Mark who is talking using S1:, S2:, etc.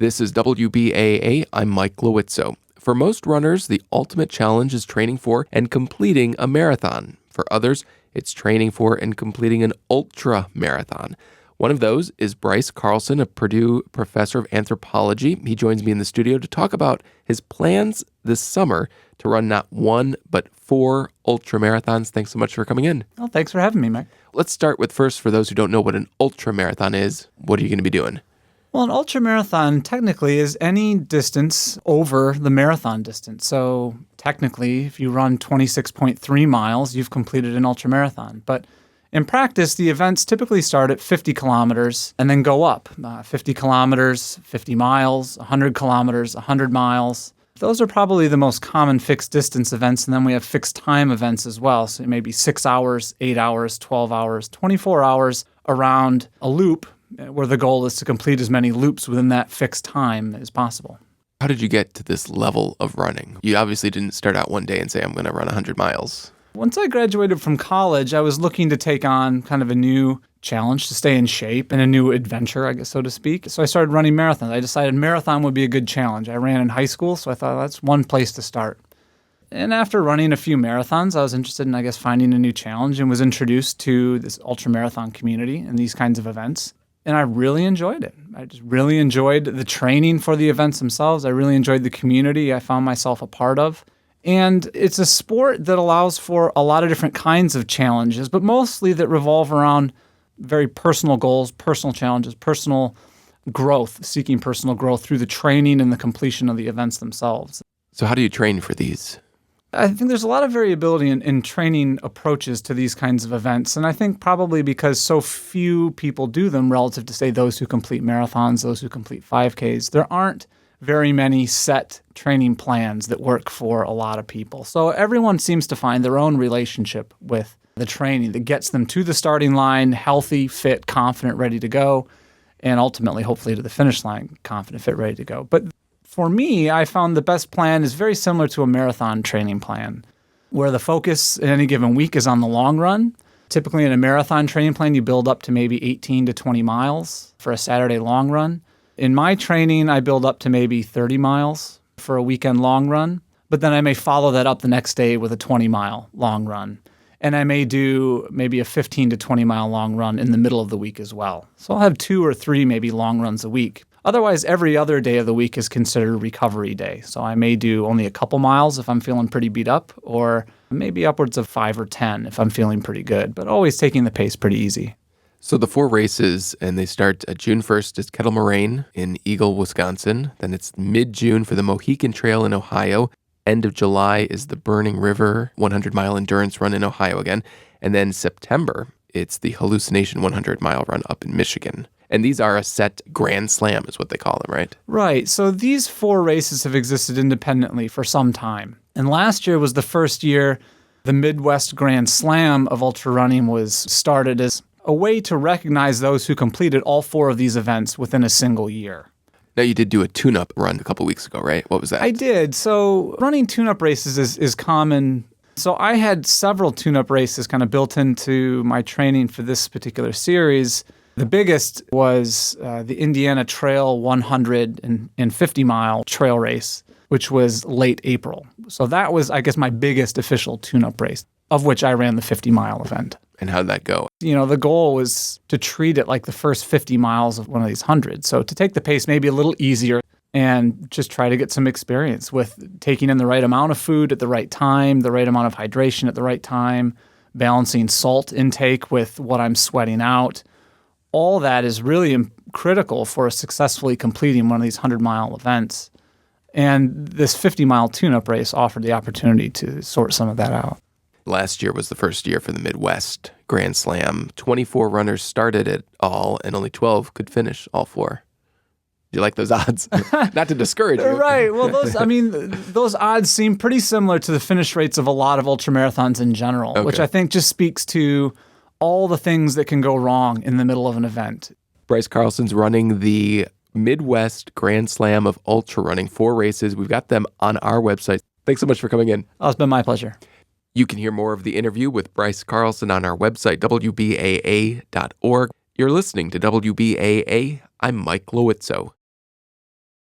S1: This is WBAA. I'm Mike Loizzo. For most runners, the ultimate challenge is training for and completing a marathon. For others, it's training for and completing an ultra marathon. One of those is Bryce Carlson, a Purdue Professor of Anthropology. He joins me in the studio to talk about his plans this summer to run not one, but 4 ultra marathons. Thanks so much for coming in.
S2: Well, thanks for having me, Mike.
S1: Let's start with first, for those who don't know what an ultra marathon is, what are you going to be doing?
S2: Well, an ultra marathon technically is any distance over the marathon distance. So technically, if you run 26.3 miles, you've completed an ultra marathon. But in practice, the events typically start at 50 kilometers and then go up. 50 kilometers, 50 miles, 100 kilometers, 100 miles. Those are probably the most common fixed distance events. And then we have fixed time events as well. So it may be 6 hours, 8 hours, 12 hours, 24 hours around a loop, where the goal is to complete as many loops within that fixed time as possible.
S1: How did you get to this level of running? You obviously didn't start out one day and say, I'm going to run 100 miles.
S2: Once I graduated from college, I was looking to take on kind of a new challenge to stay in shape and a new adventure, I guess, so to speak. So I started running marathons. I decided marathon would be a good challenge. I ran in high school, so I thought that's one place to start. And after running a few marathons, I was interested in, I guess, finding a new challenge and was introduced to this ultramarathon community and these kinds of events. And I really enjoyed it. I just really enjoyed the training for the events themselves. I really enjoyed the community I found myself a part of. And it's a sport that allows for a lot of different kinds of challenges, but mostly that revolve around very personal goals, personal challenges, personal growth, seeking personal growth through the training and the completion of the events themselves.
S1: So how do you train for these?
S2: I think there's a lot of variability in training approaches to these kinds of events. And I think probably because so few people do them relative to, say, those who complete marathons, those who complete 5Ks, there aren't very many set training plans that work for a lot of people. So everyone seems to find their own relationship with the training that gets them to the starting line, healthy, fit, confident, ready to go, and ultimately, hopefully, to the finish line, confident, fit, ready to go. But for me, I found the best plan is very similar to a marathon training plan, where the focus in any given week is on the long run. Typically in a marathon training plan, you build up to maybe 18 to 20 miles for a Saturday long run. In my training, I build up to maybe 30 miles for a weekend long run, but then I may follow that up the next day with a 20-mile long run. And I may do maybe a 15 to 20-mile long run in the middle of the week as well. So I'll have 2 or 3 maybe long runs a week. Otherwise, every other day of the week is considered a recovery day. So I may do only a couple miles if I'm feeling pretty beat up, or maybe upwards of 5 or 10 if I'm feeling pretty good, but always taking the pace pretty easy.
S1: So the 4 races, and they start June 1st is Kettle Moraine in Eagle, Wisconsin. Then it's mid-June for the Mohican Trail in Ohio. End of July is the Burning River 100-mile endurance run in Ohio again. And then September, it's the Hallucination 100-mile run up in Michigan. And these are a set Grand Slam is what they call them, right?
S2: Right. So these 4 races have existed independently for some time. And last year was the first year the Midwest Grand Slam of ultra running was started as a way to recognize those who completed all 4 of these events within a single year.
S1: Now, you did do a tune-up run a couple weeks ago, right? What was that?
S2: I did. So running tune-up races is common. So I had several tune-up races kind of built into my training for this particular series. The biggest was the Indiana Trail 150-mile trail race, which was late April. So that was, I guess, my biggest official tune-up race, of which I ran the 50-mile event.
S1: And how'd that go?
S2: You know, the goal was to treat it like the first 50 miles of one of these 100. So to take the pace maybe a little easier and just try to get some experience with taking in the right amount of food at the right time, the right amount of hydration at the right time, balancing salt intake with what I'm sweating out. All that is really critical for successfully completing one of these 100-mile events. And this 50-mile tune-up race offered the opportunity to sort some of that out.
S1: Last year was the first year for the Midwest Grand Slam. 24 runners started it all, and only 12 could finish all 4. Do you like those odds? Not to discourage you.
S2: Right. Well, those odds seem pretty similar to the finish rates of a lot of ultramarathons in general,
S1: okay,
S2: which I think just speaks to all the things that can go wrong in the middle of an event.
S1: Bryce Carlson's running the Midwest Grand Slam of ultra running, 4 races. We've got them on our website. Thanks so much for coming in.
S2: Oh, it's been my pleasure.
S1: You can hear more of the interview with Bryce Carlson on our website, WBAA.org. You're listening to WBAA. I'm Mike Loizzo.